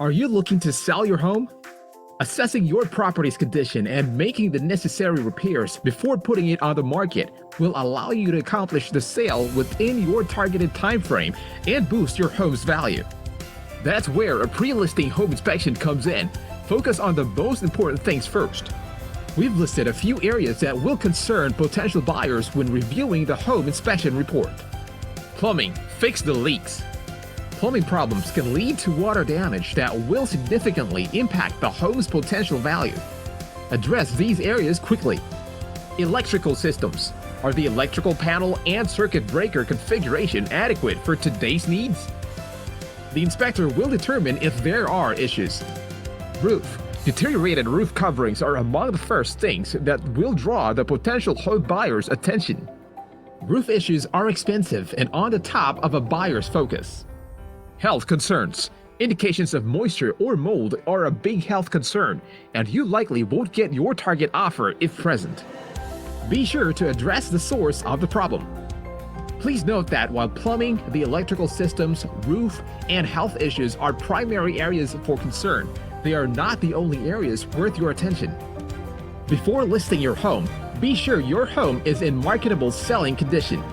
Are you looking to sell your home? Assessing your property's condition and making the necessary repairs before putting it on the market will allow you to accomplish the sale within your targeted time frame and boost your home's value. That's where a pre-listing home inspection comes in. Focus on the most important things first. We've listed a few areas that will concern potential buyers when reviewing the home inspection report. Plumbing. Fix the leaks. Plumbing problems can lead to water damage that will significantly impact the home's potential value. Address these areas quickly. Electrical systems. Are the electrical panel and circuit breaker configuration adequate for today's needs? The inspector will determine if there are issues. Roof. Deteriorated roof coverings are among the first things that will draw the potential home buyer's attention. Roof issues are expensive and on the top of a buyer's focus. Health concerns. Indications of moisture or mold are a big health concern, and you likely won't get your target offer if present. Be sure to address the source of the problem. Please note that while plumbing, the electrical systems, roof, and health issues are primary areas for concern, they are not the only areas worth your attention. Before listing your home, be sure your home is in marketable selling condition.